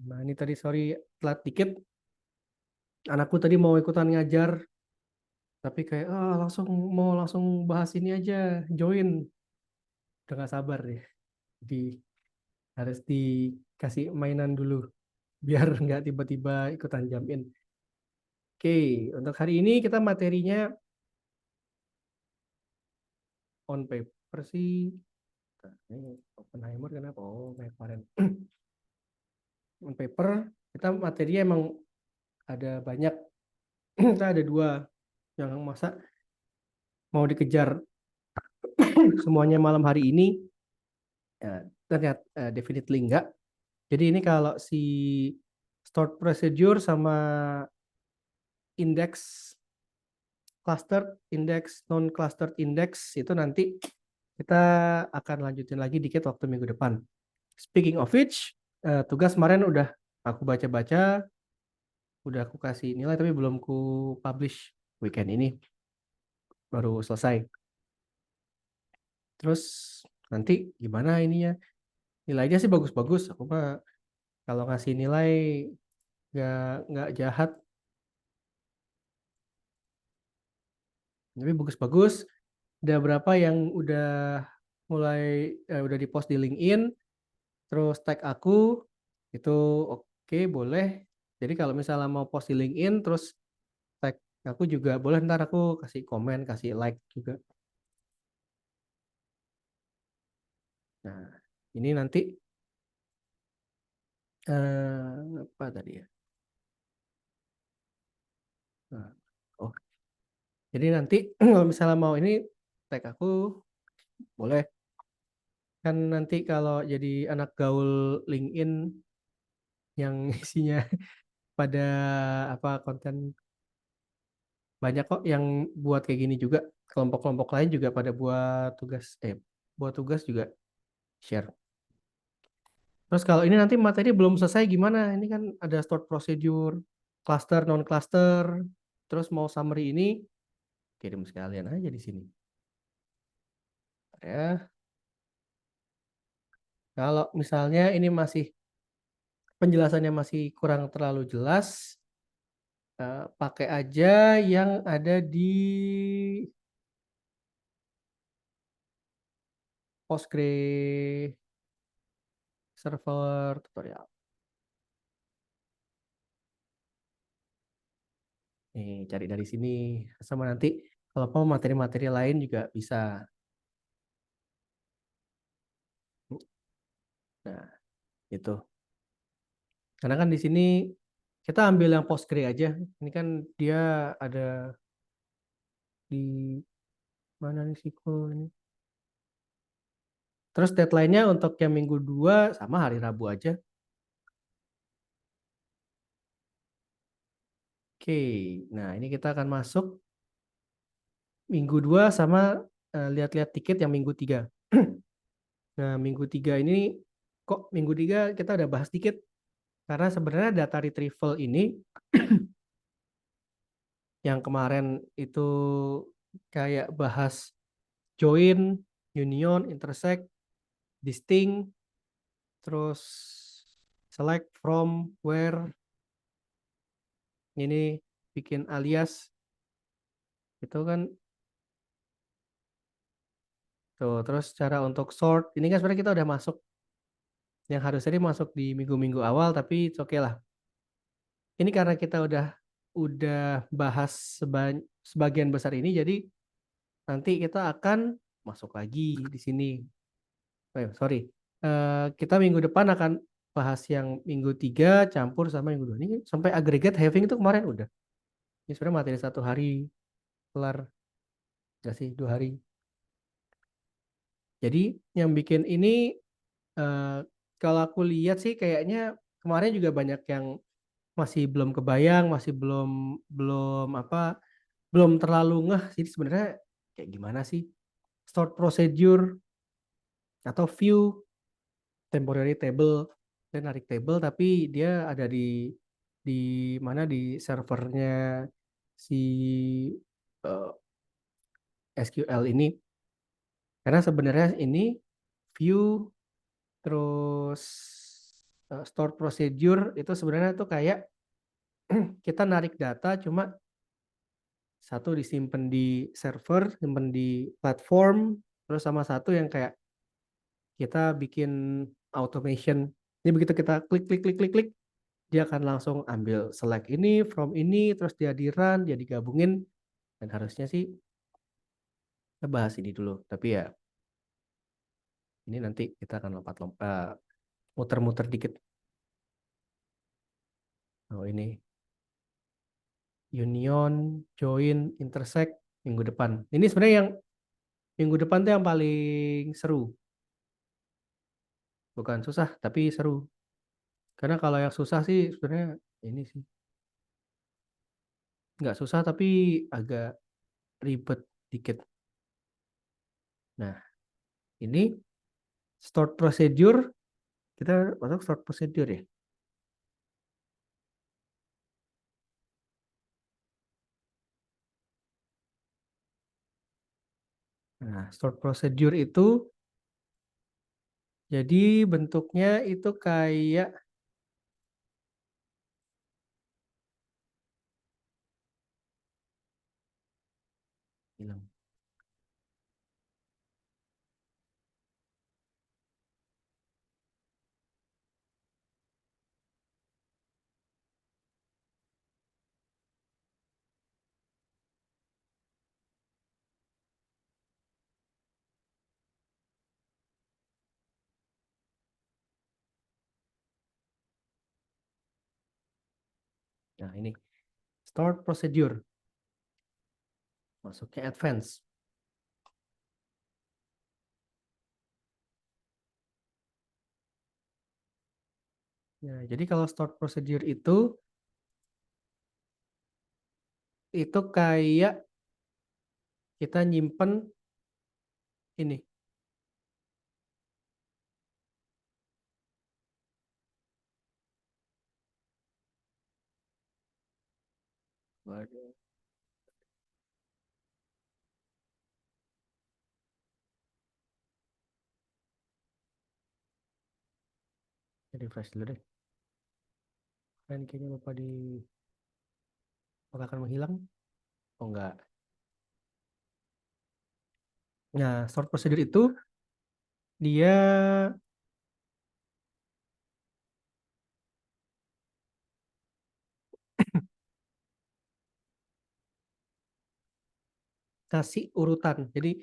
Nah, ini tadi sorry telat dikit. Anakku tadi mau ikutan ngajar, tapi kayak langsung bahas ini aja, join. Udah gak sabar deh. Jadi harus dikasih mainan dulu biar nggak tiba-tiba ikutan jump in. Oke, untuk hari ini kita materinya on paper sih. Nah, ini Oppenheimer kenapa? Oh, kayak kemarin. On paper kita materinya emang ada banyak. Kita ada dua yang masa mau dikejar semuanya malam hari ini. Ya, ternyata definitely enggak. Jadi ini kalau si stored procedure sama index clustered index non clustered index itu nanti kita akan lanjutin lagi dikit waktu minggu depan. Speaking of which, tugas kemarin udah aku baca-baca, udah aku kasih nilai tapi belum ku publish weekend ini, baru selesai. Terus nanti gimana ininya? Nilainya sih bagus-bagus. Aku mah kalau ngasih nilai nggak jahat, tapi bagus-bagus. Ada berapa yang mulai udah di post di LinkedIn, terus tag aku itu oke boleh. Jadi kalau misalnya mau post di LinkedIn terus tag aku juga boleh, ntar aku kasih komen, kasih like juga. Nah, ini nanti apa tadi ya? Nah, oh, jadi nanti kalau misalnya mau ini tag aku boleh. Kan nanti kalau jadi anak gaul LinkedIn yang isinya pada apa konten banyak kok yang buat kayak gini juga. Kelompok-kelompok lain juga pada buat tugas juga share. Terus kalau ini nanti materi belum selesai gimana? Ini kan ada stored procedure, cluster, non cluster, terus mau summary ini kirim sekalian aja di sini. Ya, kalau misalnya ini masih penjelasannya masih kurang terlalu jelas, pakai aja yang ada di Postgre server tutorial. Nih, cari dari sini. Sama nanti kalau mau materi-materi lain juga bisa. Nah, itu. Karena kan di sini kita ambil yang Postgre aja. Ini kan dia ada di mana nih SQL ini. Terus deadline-nya untuk yang minggu 2 sama hari Rabu aja. Oke, nah ini kita akan masuk minggu 2 sama lihat-lihat tiket yang minggu 3. Nah, minggu 3 ini kok minggu 3 kita udah bahas dikit. Karena sebenarnya data retrieval ini yang kemarin itu kayak bahas join, union, intersect, distinct, terus select from, where, ini bikin alias, itu kan tuh. Terus cara untuk sort, ini kan sebenarnya kita udah masuk, yang harusnya masuk di minggu-minggu awal, tapi it's okay lah. Ini karena kita udah bahas sebagian besar ini, jadi nanti kita akan masuk lagi di sini. Sorry. Kita minggu depan akan bahas yang minggu 3 campur sama minggu 2. Ini sampai aggregate having itu kemarin udah. Ini sebenarnya materi 1 hari kelar. Gak sih 2 hari. Jadi yang bikin ini eh, kalau aku lihat sih kayaknya kemarin juga banyak yang masih belum kebayang, masih belum belum apa belum terlalu ngeh sih sebenarnya kayak gimana sih stored procedure atau view temporary table dan narik table, tapi dia ada di mana di servernya si SQL ini. Karena sebenarnya ini view terus Stored procedure itu sebenarnya tuh kayak kita narik data cuma satu disimpan di server, simpan di platform, terus sama satu yang kayak kita bikin automation. Ini begitu kita klik klik klik klik klik, dia akan langsung ambil select ini from ini, terus dia di run, dia digabungin, dan harusnya sih kita bahas ini dulu. Tapi ya ini nanti kita akan lompat-lompat, muter-muter dikit. Oh ini union, join, intersect minggu depan. Ini sebenarnya yang minggu depan tuh yang paling seru. Bukan susah, tapi seru. Karena kalau yang susah sih sebenarnya ini sih nggak susah tapi agak ribet dikit. Nah, ini start procedure, kita masuk start procedure ya. Nah, start procedure itu jadi bentuknya itu kayak hilang. Nah, ini start procedure, masuknya advance. Nah, jadi kalau start procedure itu kayak kita nyimpen ini. Waduh, jadi refresh dulu deh. Kan kayaknya lupa di apakah akan menghilang? Oh enggak. Nah, start procedure itu dia kasih urutan. Jadi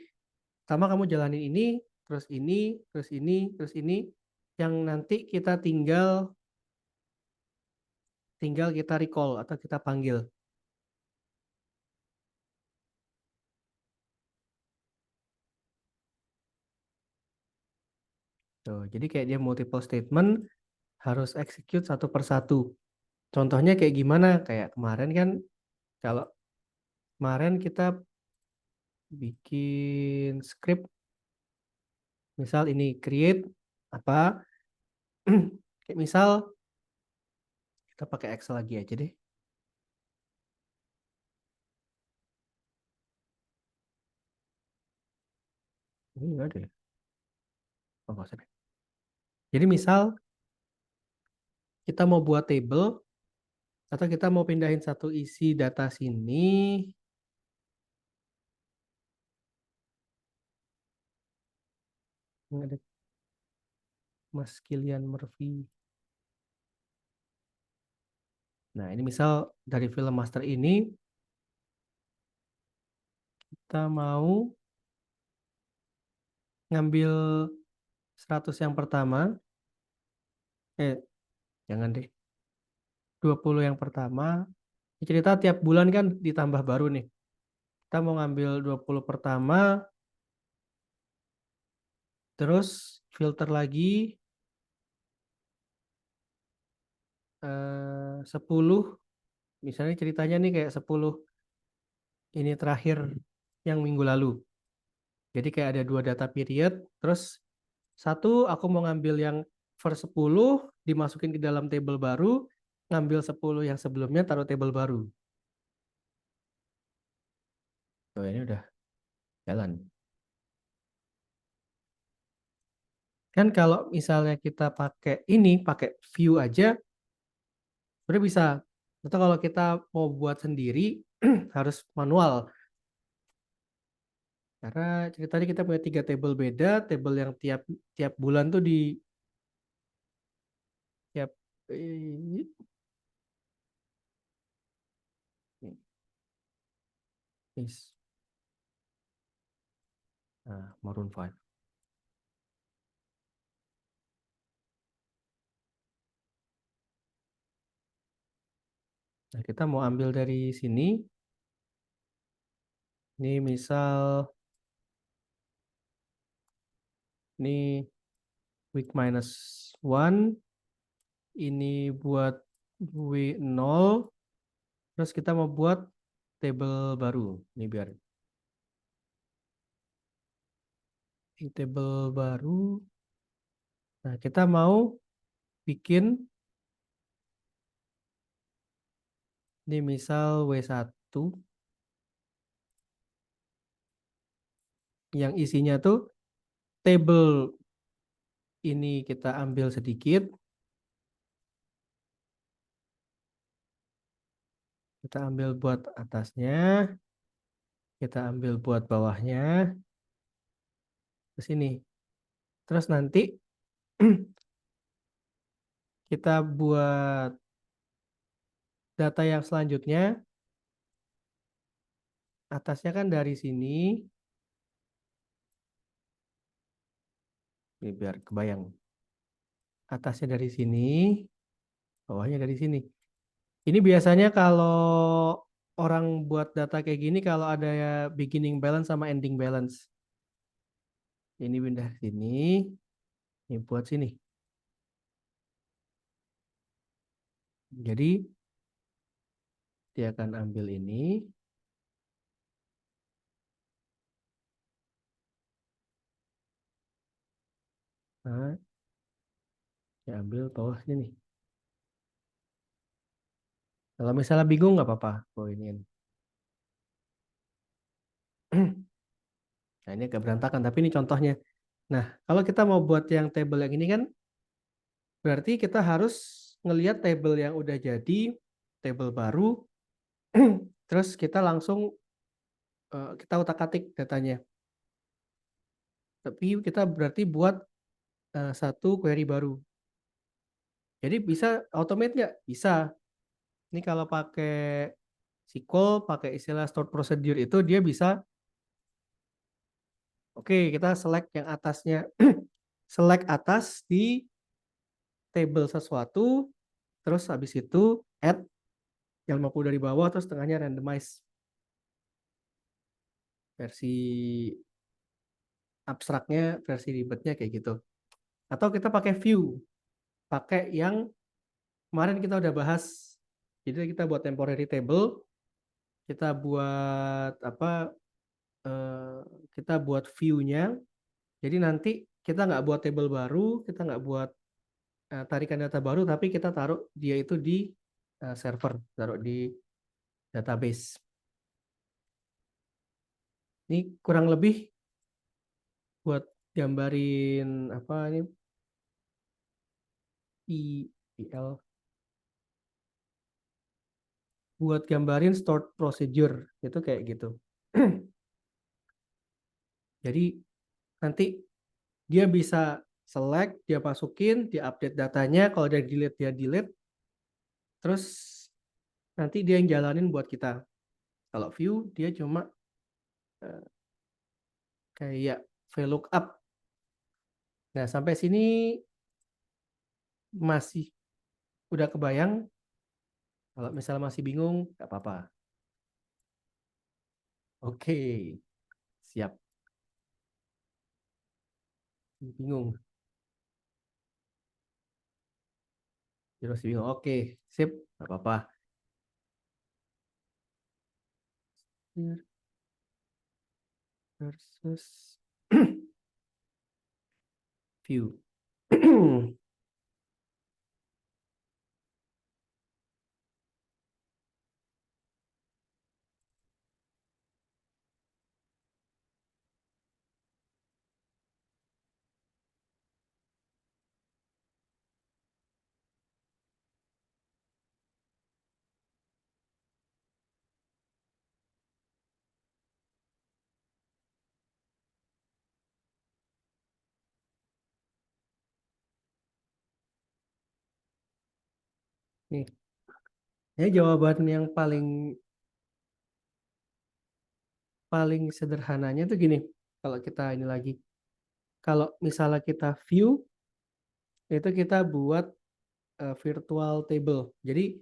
pertama kamu jalanin ini, terus ini, terus ini, terus ini, yang nanti kita tinggal tinggal kita recall atau kita panggil. Tuh, jadi kayak dia multiple statement harus execute satu persatu. Contohnya kayak gimana? Kayak kemarin kan kalau kemarin kita bikin script misal ini create apa kayak misal kita pakai Excel lagi aja deh. Ini enggak ada ya? Oh, nggak usah deh. Jadi misal kita mau buat table atau kita mau pindahin satu isi data sini, ini ada Mas Kilian Murphy. Nah, ini misal dari film master ini kita mau ngambil 100 yang pertama, eh jangan deh, 20 yang pertama. Ini cerita tiap bulan kan ditambah baru nih. Kita mau ngambil 20 pertama, terus filter lagi 10, misalnya ceritanya nih kayak 10 ini terakhir yang minggu lalu. Jadi kayak ada dua data period, terus satu aku mau ngambil yang first 10 dimasukin ke dalam table baru, ngambil 10 yang sebelumnya taruh table baru. Oh, ini udah jalan. Kan kalau misalnya kita pakai ini, pakai view aja, udah bisa. Atau kalau kita mau buat sendiri, harus manual. Karena tadi kita punya 3 table beda, table yang tiap tiap bulan tuh di tiap eh, is Maroon 5. Nah, kita mau ambil dari sini. Ini misal ini week -1, ini buat W0, terus kita mau buat table baru. Ini biar ini table baru. Nah, kita mau bikin ini misal W1 yang isinya tuh table ini kita ambil sedikit, kita ambil buat atasnya, kita ambil buat bawahnya, ke sini. Terus nanti kita buat data yang selanjutnya, atasnya kan dari sini, ini biar kebayang. Atasnya dari sini, bawahnya dari sini. Ini biasanya kalau orang buat data kayak gini, kalau ada ya beginning balance sama ending balance. Ini pindah sini, ini buat sini. Jadi dia akan ambil ini, nah, dia ambil bawah sini. Kalau misalnya bingung nggak apa-apa. Oh ini. Nah ini agak berantakan, tapi ini contohnya. Nah kalau kita mau buat yang table yang ini kan, berarti kita harus ngelihat table yang udah jadi, table baru, terus kita langsung kita utak-atik datanya. Tapi kita berarti buat satu query baru. Jadi bisa automate nggak? Bisa. Ini kalau pakai SQL, pakai istilah stored procedure itu dia bisa, oke kita select yang atasnya, select atas di table sesuatu, terus habis itu add yang 50 dari bawah, terus tengahnya randomize. Versi abstraknya, versi ribetnya kayak gitu. Atau kita pakai view, pakai yang kemarin kita udah bahas. Jadi kita buat temporary table, kita buat apa? eh, kita buat view-nya. Jadi nanti kita nggak buat table baru, kita nggak buat tarikan data baru, tapi kita taruh dia itu di server, taruh di database. Ini kurang lebih buat gambarin apa ini IL, buat gambarin stored procedure itu kayak gitu. Jadi nanti dia bisa select, dia masukin, dia update datanya, kalau dia delete, terus nanti dia yang jalanin buat kita. Kalau view dia cuma eh, kayak VLOOKUP. Nah, sampai sini masih udah kebayang. Kalau misalnya masih bingung, nggak apa-apa. Oke, siap. Bingung. Jadi masih bingung. Oke, sip. Nggak apa-apa. Versus view. Nih, ya jawaban yang paling paling sederhananya tuh gini. Kalau kita ini lagi, kalau misalnya kita view, itu kita buat virtual table. Jadi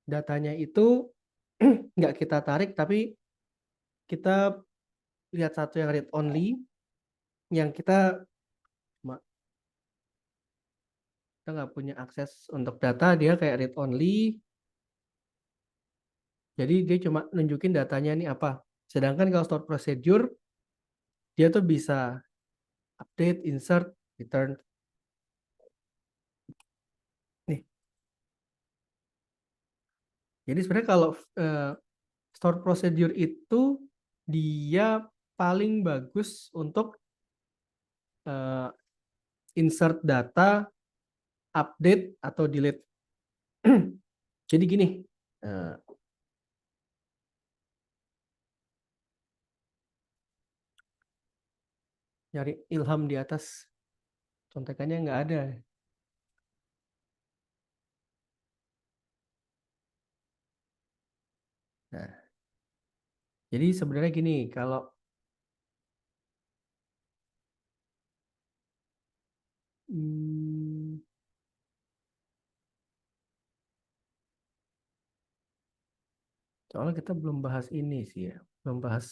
datanya itu nggak kita tarik, tapi kita lihat satu yang read only, yang kita nggak punya akses untuk data, dia kayak read only. Jadi dia cuma nunjukin datanya ini apa. Sedangkan kalau stored procedure, dia tuh bisa update, insert, return. Nih, jadi sebenarnya kalau eh, stored procedure itu dia paling bagus untuk eh, insert data, update atau delete. Jadi gini, eh, nyari ilham di atas contekannya nggak ada. Nah, jadi sebenarnya gini, kalau hmm, soalnya kita belum bahas ini sih ya, belum bahas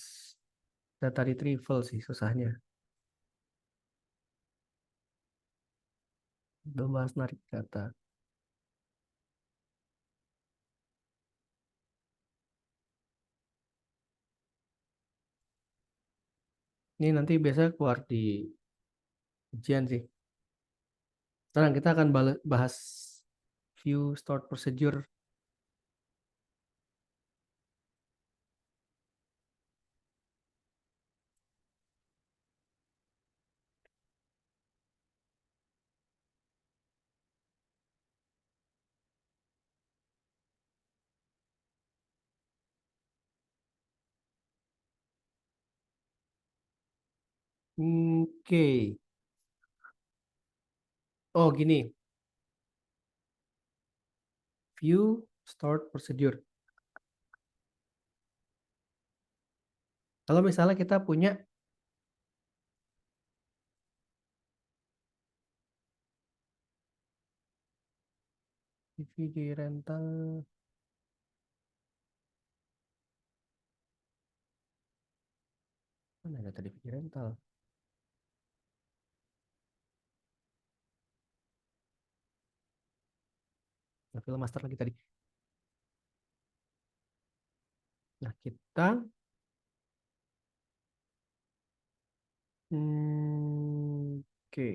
data retrieval sih susahnya, belum bahas narik data. Ini nanti biasanya keluar di ujian sih. Sekarang kita akan bahas view stored procedure. Oke. Oh gini, view stored procedure. Kalau misalnya kita punya DVD rental, mana data DVD rental? Nah, film master lagi tadi. Nah, kita oke.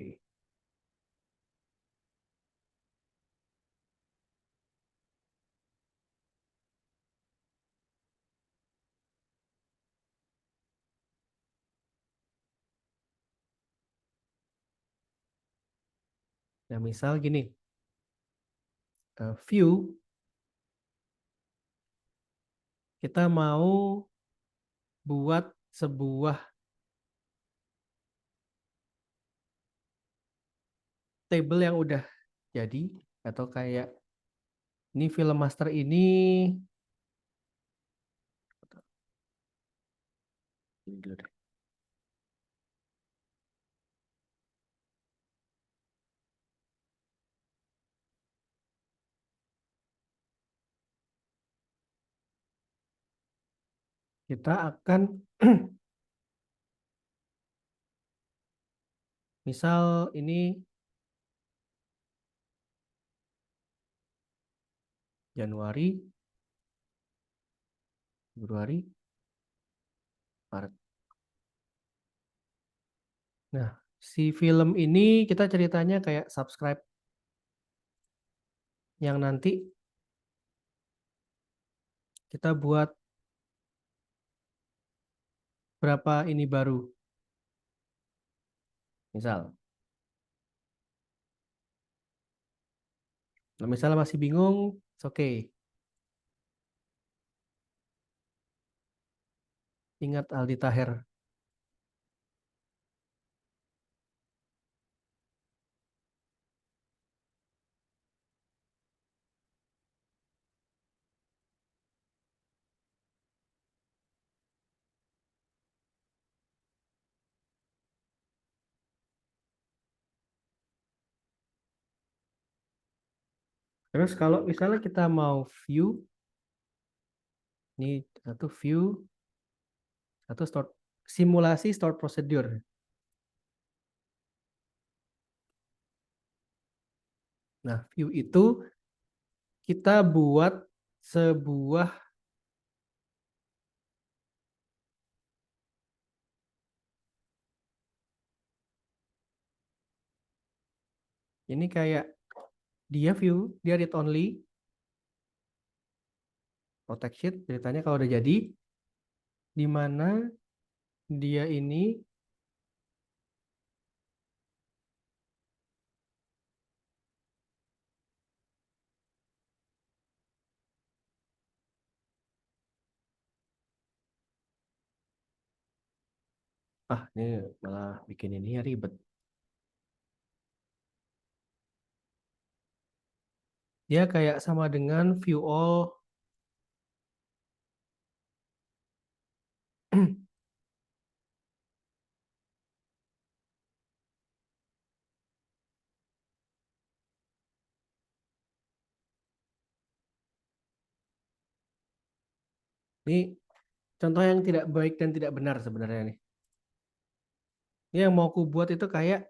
Nah, misal gini, view kita mau buat sebuah table yang udah jadi atau kayak ini film master ini ini dulu deh. Kita akan misal ini Januari, Februari, Maret. Nah, si film ini kita ceritanya kayak subscribe yang nanti kita buat berapa ini baru. Misal, kalau misalnya masih bingung, it's okay. Ingat Aldi Taher. Terus kalau misalnya kita mau view, ini satu view, satu start simulasi start procedure. Nah, view itu kita buat sebuah ini kayak dia view, dia read only, protect sheet, ceritanya kalau udah jadi, di mana dia ini ini malah bikin ini ya ribet. Dia kayak sama dengan view all. Ini contoh yang tidak baik dan tidak benar sebenarnya nih. Ini yang mau aku buat itu kayak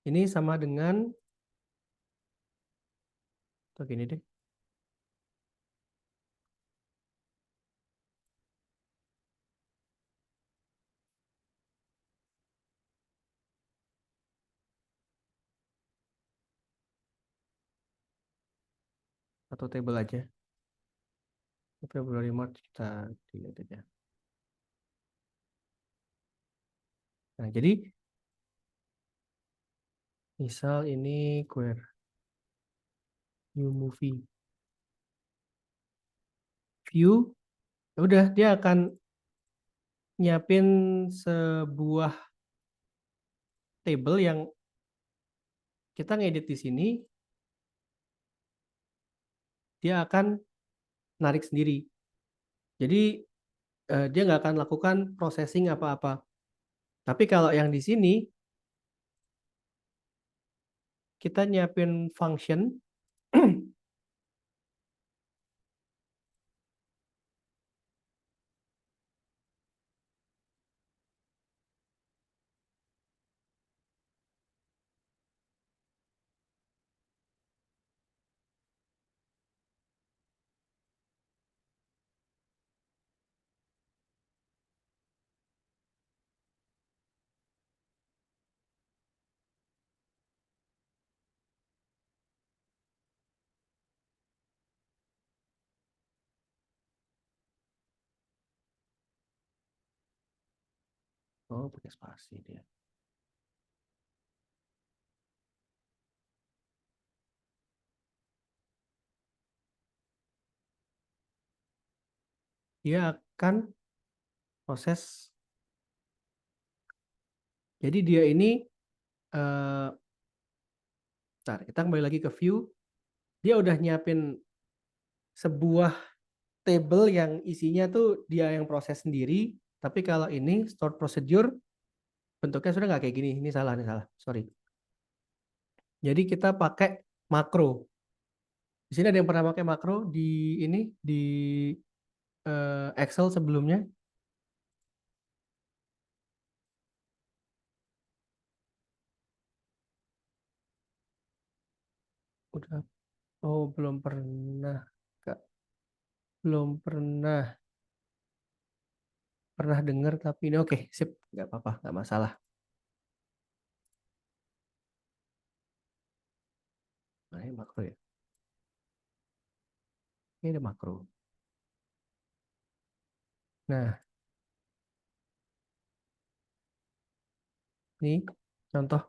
ini sama dengan atau gini deh. Satu table aja. Februari Maret kita dilihat aja. Nah, jadi misal ini query new movie view, ya udah dia akan nyiapin sebuah table yang kita ngedit di sini, dia akan narik sendiri. Jadi dia nggak akan lakukan processing apa-apa. Tapi kalau yang di sini kita nyiapin function oh pakai spasi dia. Dia akan proses. Jadi dia ini bentar, kita kembali lagi ke view. Dia udah nyiapin sebuah table yang isinya tuh dia yang proses sendiri. Tapi kalau ini stored procedure bentuknya sudah nggak kayak gini. Ini salah, sorry. Jadi kita pakai makro. Di sini ada yang pernah pakai makro di ini di Excel sebelumnya. Udah, oh belum pernah, Kak. Belum pernah dengar tapi ini oke, sip, nggak apa-apa, nggak masalah. Nah, ini makro ya. Ini ada makro. Nah, ini contoh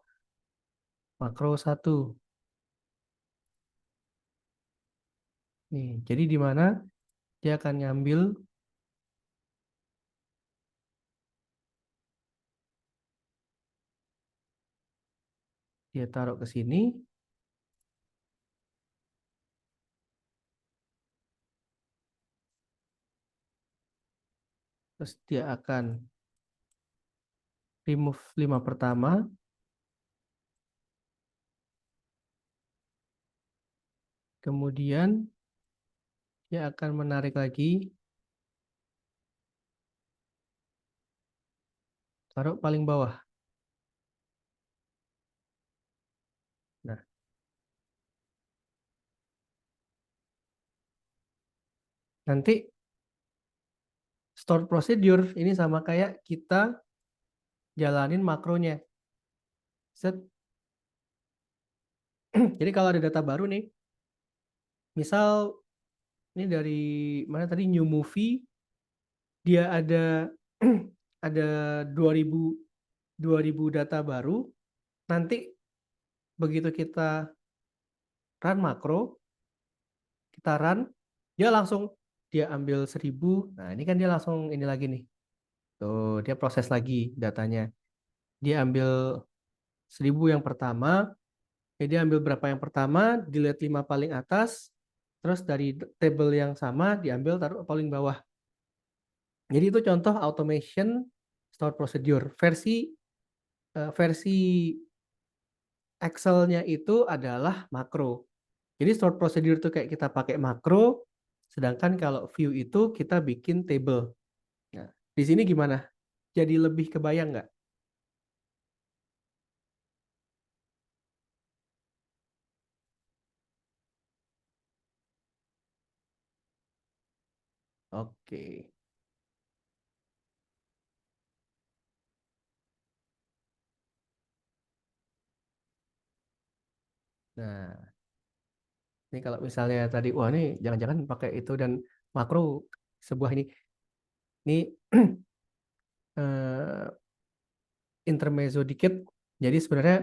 makro satu. Nih, jadi di mana dia akan ngambil, dia taruh ke sini, terus dia akan remove 5 pertama, Kemudian dia akan menarik lagi, taruh paling bawah. Nah, nanti stored procedure ini sama kayak kita jalanin makronya. Set. Jadi kalau ada data baru nih, misal ini dari mana tadi new movie, dia ada ada 2000 data baru. Nanti begitu kita run makro, kita run, dia langsung dia ambil 1000. Nah, ini kan dia langsung ini lagi nih. Tuh, dia proses lagi datanya. Dia ambil 1000 yang pertama, dia ambil berapa yang pertama, dilihat 5 paling atas, terus dari table yang sama diambil taruh paling bawah. Jadi itu contoh automation stored procedure. Versi Excel-nya itu adalah makro. Jadi stored procedure itu kayak kita pakai makro, sedangkan kalau view itu kita bikin table. Nah, di sini gimana? Jadi lebih kebayang nggak? Oke. Nah, ini kalau misalnya tadi, wah ini jangan-jangan pakai itu dan makro sebuah ini eh, intermezzo dikit. Jadi sebenarnya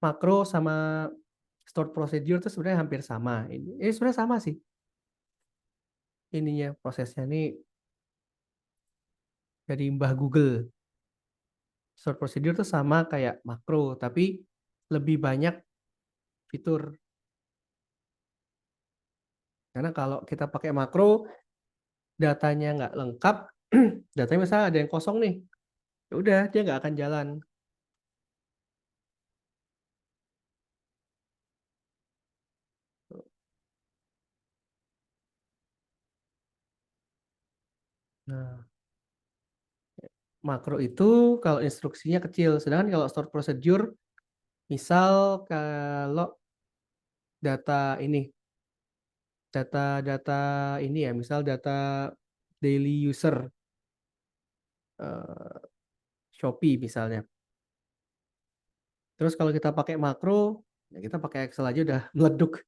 makro sama stored procedure itu sebenarnya hampir sama. Ini sebenarnya sama sih ininya prosesnya ini dari Mbah Google. Stored procedure itu sama kayak makro, tapi lebih banyak fitur. Karena kalau kita pakai makro, datanya nggak lengkap, datanya misalnya ada yang kosong nih, ya udah dia nggak akan jalan. Nah, makro itu kalau instruksinya kecil, sedangkan kalau stored procedure, misal kalau data ini, data-data ini ya, misal data daily user eh, Shopee misalnya. Terus kalau kita pakai makro, ya kita pakai Excel aja udah meleduk.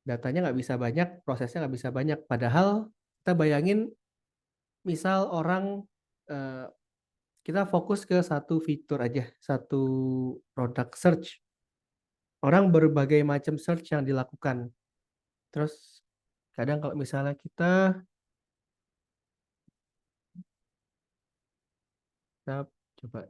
Datanya nggak bisa banyak, prosesnya nggak bisa banyak. Padahal kita bayangin, misal orang eh, kita fokus ke satu fitur aja, satu produk search. Orang berbagai macam search yang dilakukan. Terus kadang kalau misalnya kita coba,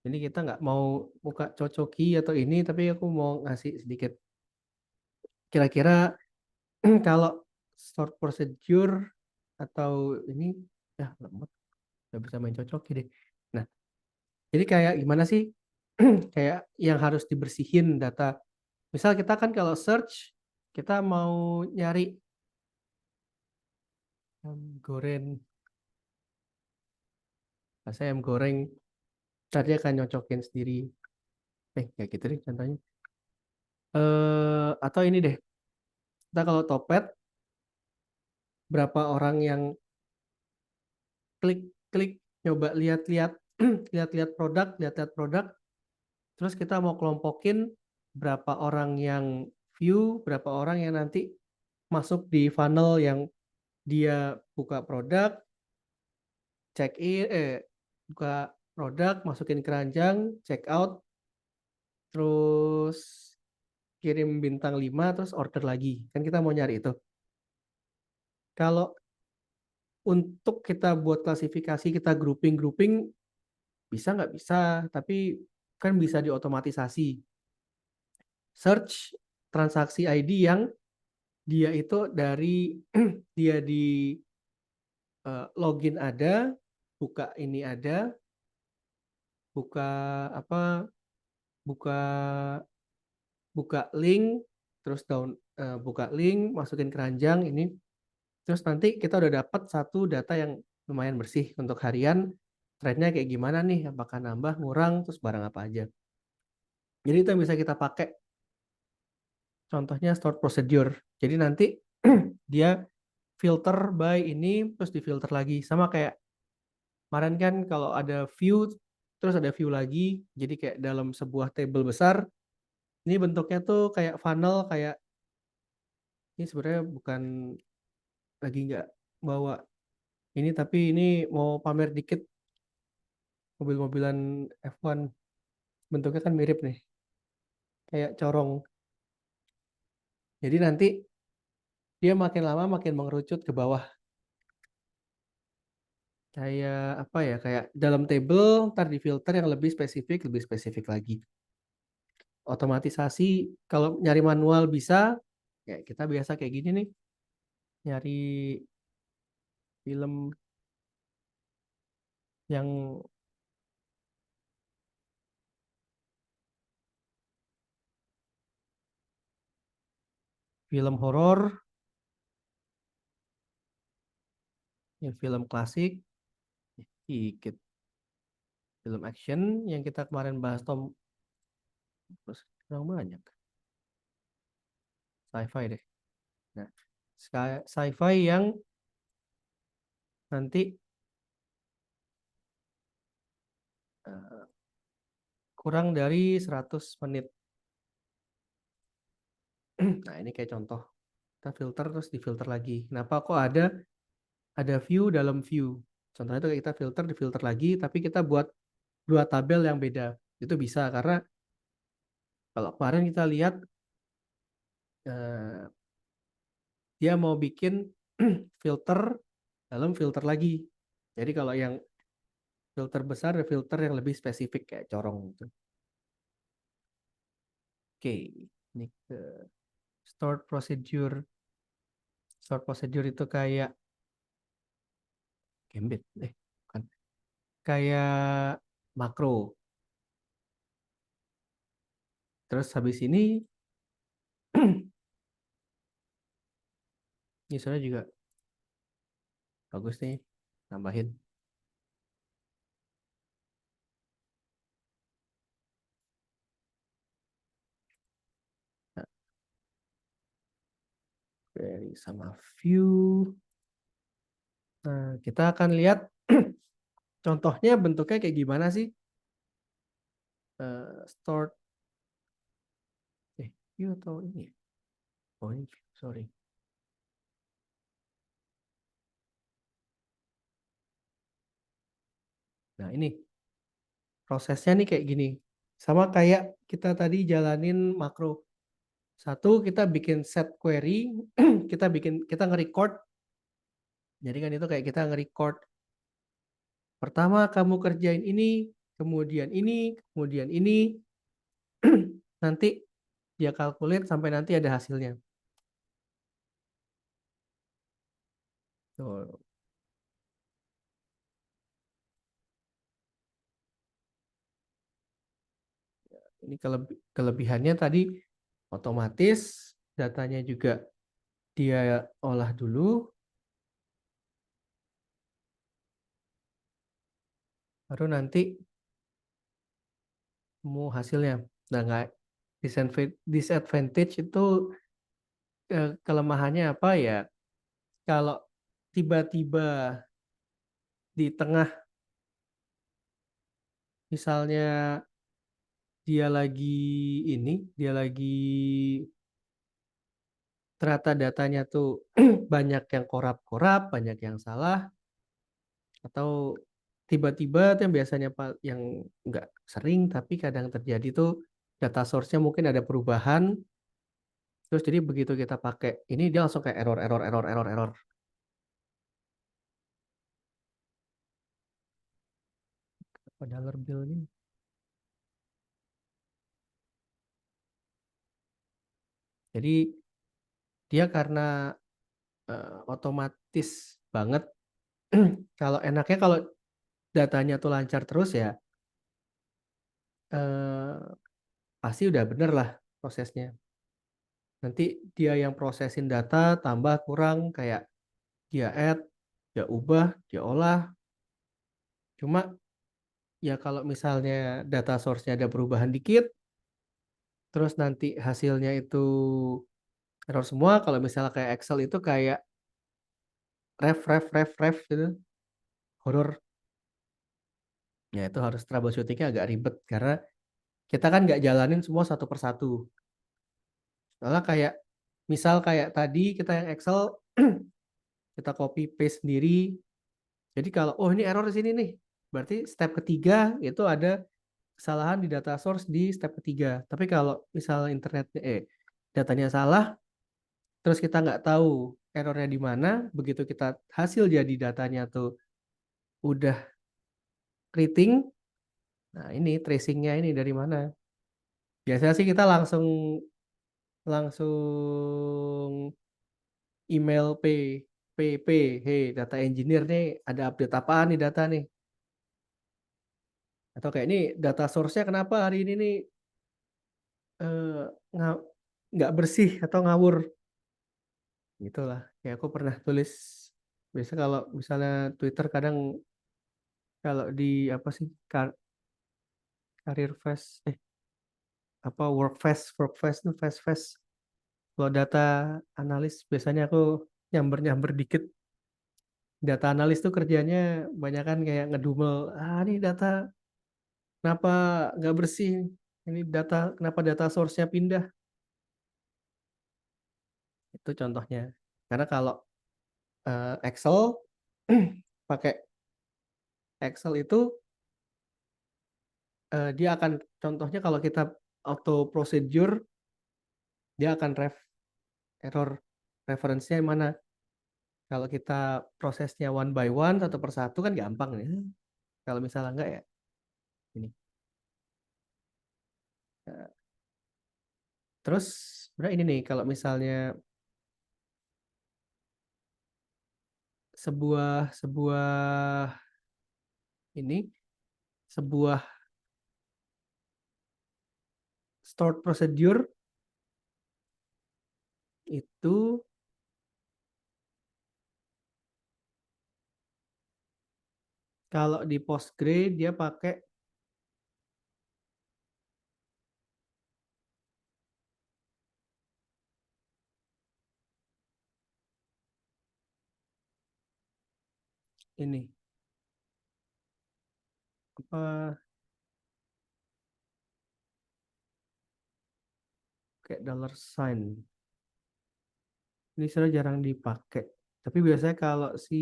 ini kita nggak mau buka cocoki atau ini, tapi aku mau ngasih sedikit. Kira-kira kalau stored procedure atau ini, ya lemot, nggak bisa main cocoki deh. Nah, jadi kayak gimana sih? Kayak yang harus dibersihin data. Misal kita kan kalau search, kita mau nyari ayam goreng, saya ayam goreng, tadi akan nyocokin sendiri. Kayak gitu deh contohnya. Atau ini deh, kita kalau Topet, berapa orang yang klik-klik, coba lihat-lihat, lihat-lihat produk, lihat-lihat produk, terus kita mau kelompokin berapa orang yang view, berapa orang yang nanti masuk di funnel yang dia buka produk, check in, buka produk, masukin keranjang, check out, terus kirim bintang 5 terus order lagi. Kan kita mau nyari itu. Kalau untuk kita buat klasifikasi, kita grouping-grouping, bisa nggak bisa, tapi kan bisa diotomatisasi. Search transaksi ID yang dia itu dari dia di login ada, buka ini ada, buka apa, buka buka link, terus buka link, masukin keranjang ini, terus nanti kita udah dapat satu data yang lumayan bersih untuk harian, trennya kayak gimana nih, apakah nambah, ngurang, terus barang apa aja. Jadi itu yang bisa kita pakai. Contohnya stored procedure. Jadi nanti dia filter by ini, terus difilter lagi. Sama kayak kemarin kan kalau ada view, terus ada view lagi. Jadi kayak dalam sebuah table besar, ini bentuknya tuh kayak funnel, kayak ini sebenarnya bukan lagi nggak bawa ini, tapi ini mau pamer dikit mobil-mobilan F1. Bentuknya kan mirip nih, kayak corong. Jadi nanti dia makin lama makin mengerucut ke bawah. Kayak apa ya, kayak dalam table, ntar di filter yang lebih spesifik lagi. Otomatisasi, kalau nyari manual bisa, kayak kita biasa kayak gini nih, nyari film yang film horor, yang film klasik, dikit. Film action yang kita kemarin bahas Tom, terus kurang banyak. Sci-fi deh. Nah, sci-fi yang nanti eh, kurang dari 100 menit. Nah, ini kayak contoh. Kita filter terus difilter lagi. Kenapa kok ada view dalam view? Contohnya itu kayak kita filter difilter lagi, tapi kita buat dua tabel yang beda. Itu bisa karena kalau kemarin kita lihat eh, dia mau bikin filter dalam filter lagi. Jadi kalau yang filter besar ada filter yang lebih spesifik kayak corong gitu. Oke, ini ke stored procedure. Stored procedure itu kayak Gambit, kan. Kayak makro. Terus habis ini misalnya juga bagus nih, tambahin. Nah, query sama view. Nah, kita akan lihat contohnya bentuknya kayak gimana sih? Stored view atau ini? Oh, ini view, sorry. Nah, ini prosesnya nih kayak gini. Sama kayak kita tadi jalanin makro. Satu, kita bikin set query, kita nge-record. Jadi kan itu kayak kita nge-record. Pertama kamu kerjain ini, kemudian ini, kemudian ini. Nanti dia kalkulit sampai nanti ada hasilnya. Tuh, ini kelebihannya tadi otomatis, datanya juga dia olah dulu, baru nanti mau hasilnya. Nah, nggak disadvantage itu kelemahannya apa ya? Kalau tiba-tiba di tengah, misalnya dia lagi ternyata datanya tuh banyak yang korup-korup, banyak yang salah, atau tiba-tiba tuh yang biasanya yang nggak sering tapi kadang terjadi tuh data source-nya mungkin ada perubahan, terus jadi begitu kita pakai ini dia langsung kayak error error error error error. Apa dollar bill ini? Jadi dia karena otomatis banget Kalau enaknya kalau datanya tuh lancar terus ya, eh, pasti udah bener lah prosesnya. Nanti dia yang prosesin data tambah kurang kayak dia add, dia ubah, dia olah. Cuma ya kalau misalnya data source-nya ada perubahan dikit, terus nanti hasilnya itu error semua. Kalau misalnya kayak Excel itu kayak ref gitu, horor. Ya itu harus troubleshootingnya agak ribet karena kita kan nggak jalanin semua satu persatu. Soalnya kayak misal kayak tadi kita yang Excel kita copy paste sendiri. Jadi kalau oh ini error di sini nih, berarti step ketiga itu ada kesalahan di data source di step ketiga. Tapi kalau misalnya internetnya datanya salah, terus kita nggak tahu errornya di mana, begitu kita hasil jadi datanya tuh udah keriting, nah ini tracingnya ini dari mana? Biasanya sih kita langsung langsung email PP, hey data engineer nih ada update apaan nih data nih? Atau kayak ini data source-nya kenapa hari ini nih eh, nga- nggak bersih atau ngawur? Gitulah. Kayak aku pernah tulis. Biasa kalau misalnya Twitter kadang kalau di apa sih karir fest apa work fest tuh fest. Kalau data analis biasanya aku nyamber-nyamber dikit. Data analis tuh kerjanya banyak kan kayak ngedumel. Ah ini data kenapa nggak bersih? Ini data kenapa data source-nya pindah? Itu contohnya. Karena kalau Excel pakai Excel itu dia akan contohnya kalau kita auto procedure dia akan error referensinya yang mana. Kalau kita prosesnya one by one satu persatu kan gampang nih. Kalau misalnya enggak ya ini. Nah, terus sebenarnya ini nih kalau misalnya sebuah sebuah ini sebuah stored procedure itu kalau di Postgre dia pakai ini apa kayak dollar sign. Ini sudah jarang dipakai. Tapi biasanya kalau si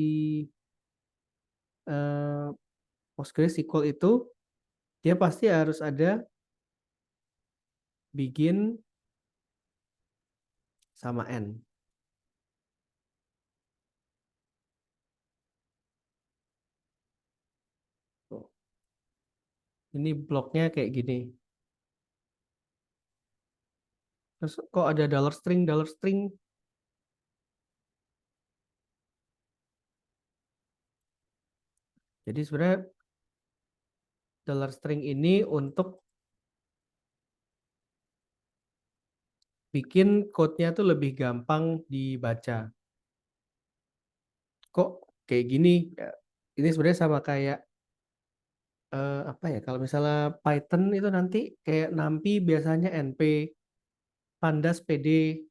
eh, PostgreSQL itu dia pasti harus ada begin sama end. Tuh. Ini bloknya kayak gini. Terus kok ada dollar string. Jadi sebenarnya dollar string ini untuk bikin code-nya tuh lebih gampang dibaca. Kok kayak gini? Ya, ini sebenarnya sama kayak apa ya? Kalau misalnya Python itu nanti kayak nampi biasanya NP, pandas PD,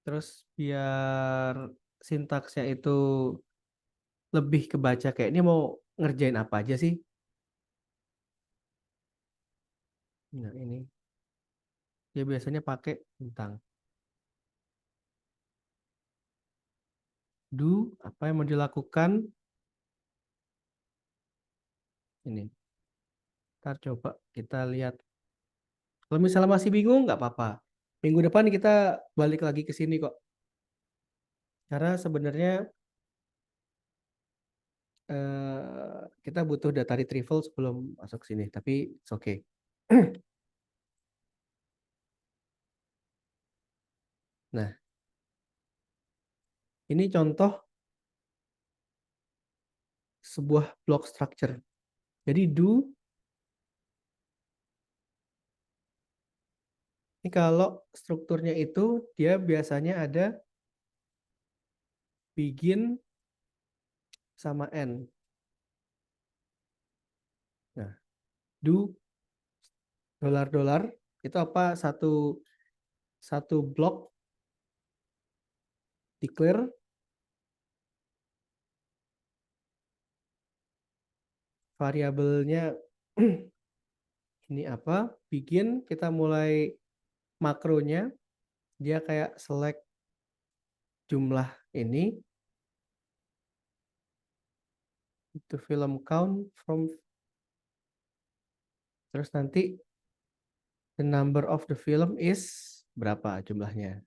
terus biar sintaksnya itu lebih kebaca kayak ini mau ngerjain apa aja sih? Nah, ini dia biasanya pakai tentang do apa yang mau dilakukan ini. Ntar coba kita lihat. Kalau misalnya masih bingung nggak apa-apa. Minggu depan kita balik lagi ke sini kok. Karena sebenarnya kita butuh data retrieval sebelum masuk sini. Tapi it's okay. Nah, ini contoh sebuah block structure. Jadi do, ini kalau strukturnya itu dia biasanya ada begin sama end. Nah, do dolar-dolar itu apa? Satu blok declare variabelnya ini apa? Begin kita mulai makronya dia kayak select jumlah ini itu film count from, terus nanti the number of the film is berapa jumlahnya.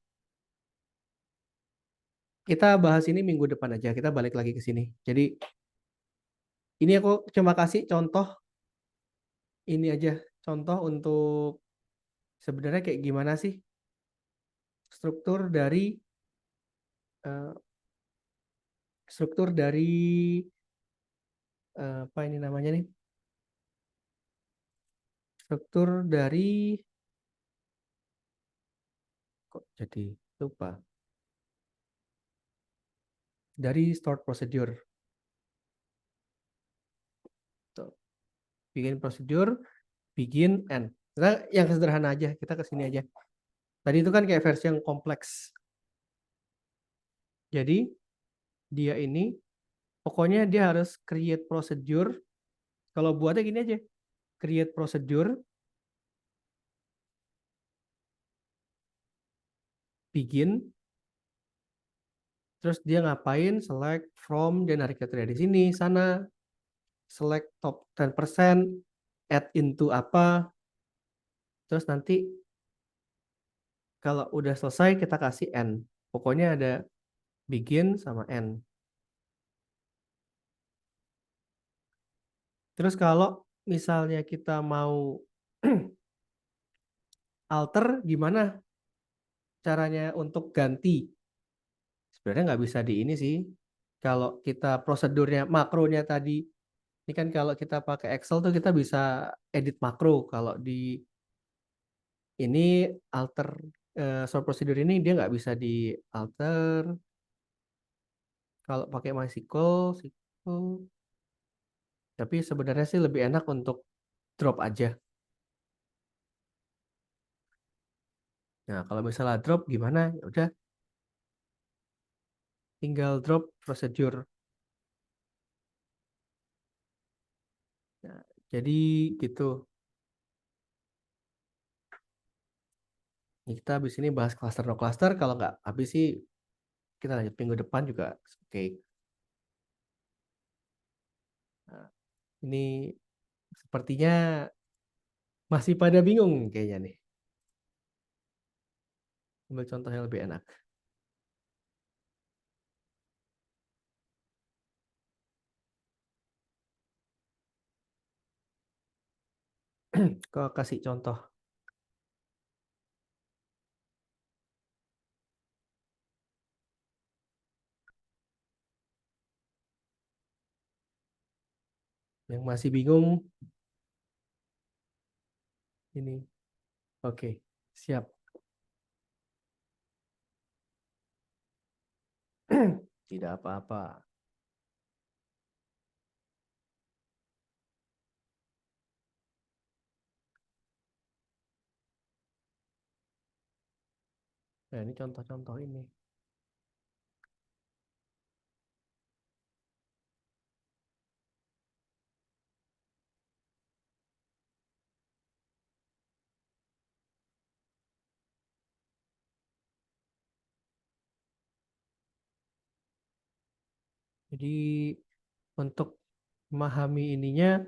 Kita bahas ini minggu depan aja, kita balik lagi ke sini. Jadi ini aku cuma kasih contoh ini aja, contoh untuk sebenarnya kayak gimana sih struktur dari eh, struktur dari apa ini namanya nih? Struktur dari kok jadi lupa. Dari stored procedure. Tuh. Bikin prosedur, begin, end. Kita yang sederhana aja, kita ke sini aja. Tadi itu kan kayak versi yang kompleks. Jadi dia ini pokoknya dia harus create procedure. Kalau buatnya gini aja, create procedure, begin, terus dia ngapain, select from, dia narik kriteria di sini, sana, select top 10%, add into apa, terus nanti kalau udah selesai kita kasih end. Pokoknya ada begin sama end. Terus kalau misalnya kita mau alter, gimana caranya untuk ganti? Sebenarnya nggak bisa di ini sih. Kalau kita prosedurnya makronya tadi, ini kan kalau kita pakai Excel tuh kita bisa edit makro. Kalau di ini alter short procedure ini dia nggak bisa di alter. Kalau pakai MySQL, SQL, tapi sebenarnya sih lebih enak untuk drop aja. Nah, kalau misalnya drop gimana? Ya udah, tinggal drop procedure. Nah, jadi gitu. Ini kita habis ini bahas cluster no cluster. Kalau nggak habis sih kita lanjut minggu depan juga oke. Nah, ini sepertinya masih pada bingung kayaknya nih. Ambil contoh yang lebih enak. Kau kasih contoh. Yang masih bingung ini. Oke, siap. Tidak apa-apa. Nah, ini contoh-contoh ini. Jadi untuk memahami ininya,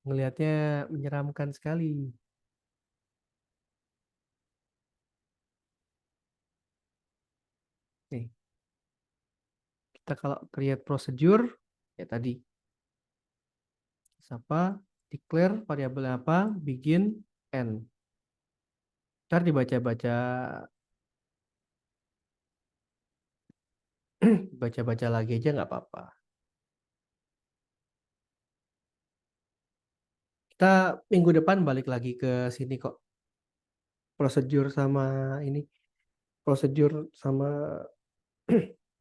ngelihatnya menyeramkan sekali. Nih, kita kalau create procedure, ya tadi. apa, declare variabel apa, begin, end. Ntar dibaca-baca baca-baca lagi aja nggak apa-apa. Kita minggu depan balik lagi ke sini kok. Prosedur sama ini, prosedur sama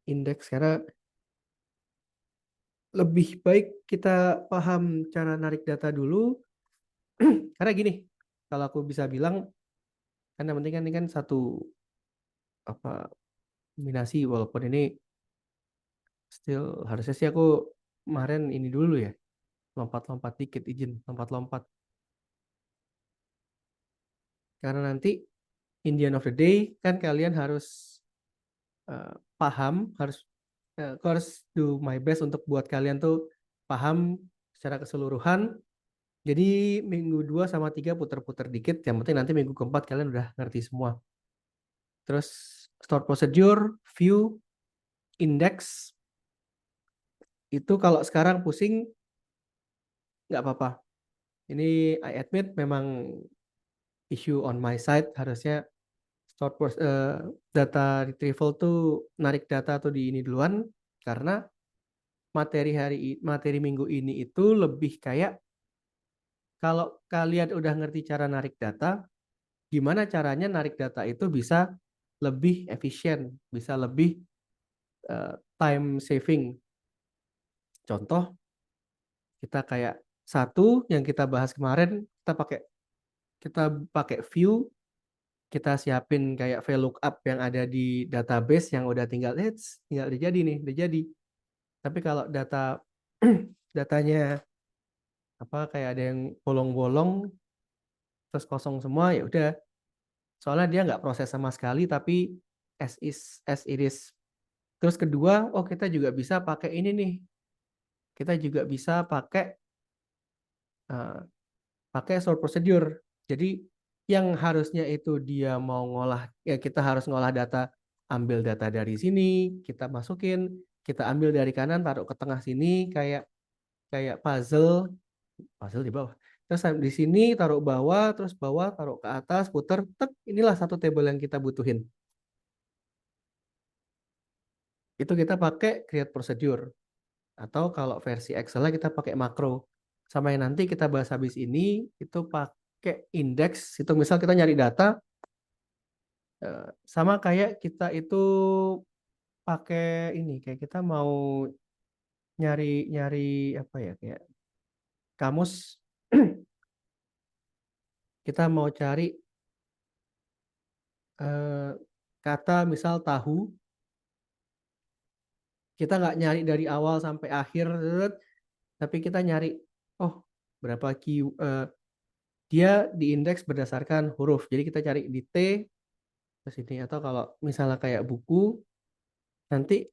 indeks karena lebih baik kita paham cara narik data dulu. Karena gini, kalau aku bisa bilang, kan yang penting kan ini kan satu apa kombinasi walaupun ini still harusnya sih aku kemarin ini dulu ya lompat-lompat dikit izin lompat-lompat karena nanti in the end of the day kan kalian harus paham aku harus do my best untuk buat kalian tuh paham secara keseluruhan. Jadi minggu 2 sama 3 puter-puter dikit, yang penting nanti minggu keempat kalian udah ngerti semua. Terus store procedure, view, index, itu kalau sekarang pusing nggak apa-apa. Ini I admit memang issue on my side, harusnya data retrieval tuh narik data tuh di ini duluan, karena materi minggu ini itu lebih kayak kalau kalian udah ngerti cara narik data, gimana caranya narik data itu bisa lebih efisien, bisa lebih time saving. Contoh, kita kayak satu yang kita bahas kemarin, kita pakai view, kita siapin kayak VLOOKUP yang ada di database yang udah tinggal udah jadi nih, udah jadi. Tapi kalau datanya apa kayak ada yang bolong-bolong terus kosong semua ya udah. Soalnya dia nggak proses sama sekali tapi as it is. Terus kedua, oh kita juga bisa pakai ini nih. Kita juga bisa uh, pakai store procedure. Jadi yang harusnya itu dia mau ngolah ya kita harus ngolah data, ambil data dari sini, kita masukin, kita ambil dari kanan taruh ke tengah sini kayak kayak puzzle di bawah. Terus di sini taruh bawah taruh ke atas, puter, tek, inilah satu table yang kita butuhin. Itu kita pakai create procedure. Atau kalau versi Excel kita pakai makro. Sama yang nanti kita bahas habis ini, itu pakai index. Itu misal kita nyari data, sama kayak kita itu pakai ini, kayak kita mau nyari nyari apa ya, kayak kamus, kita mau cari kata misal tahu, kita nggak nyari dari awal sampai akhir, tapi kita nyari, oh berapa dia diindeks berdasarkan huruf. Jadi kita cari di T ke sini, atau kalau misalnya kayak buku, nanti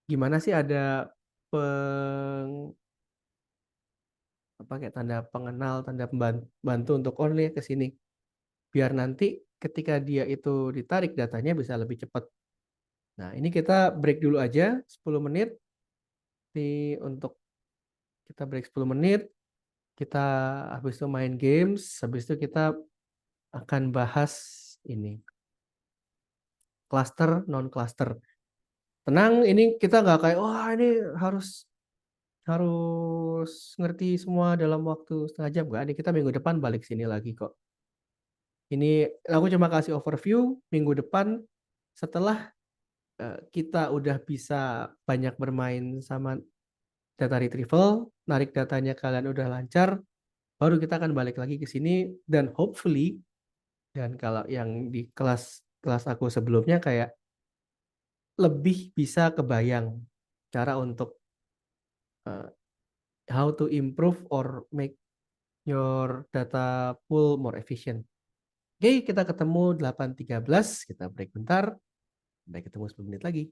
gimana sih ada peng apa kayak tanda pengenal, tanda pembantu untuk oh nih ke sini. Biar nanti ketika dia itu ditarik datanya bisa lebih cepat. Nah, ini kita break dulu aja 10 menit. Untuk kita break 10 menit, kita habis itu main games, habis itu kita akan bahas ini cluster non cluster. Tenang, ini kita nggak kayak wah ini harus harus ngerti semua dalam waktu setengah jam. Nggak, ini kita minggu depan balik sini lagi kok. Ini aku cuma kasih overview minggu depan setelah kita udah bisa banyak bermain sama data retrieval, narik datanya kalian udah lancar, baru kita akan balik lagi ke sini dan hopefully, dan kalau yang di kelas kelas aku sebelumnya kayak lebih bisa kebayang cara untuk uh, how to improve or make your data pool more efficient. Oke, kita ketemu 8.13, kita break bentar. Sampai ketemu 10 menit lagi.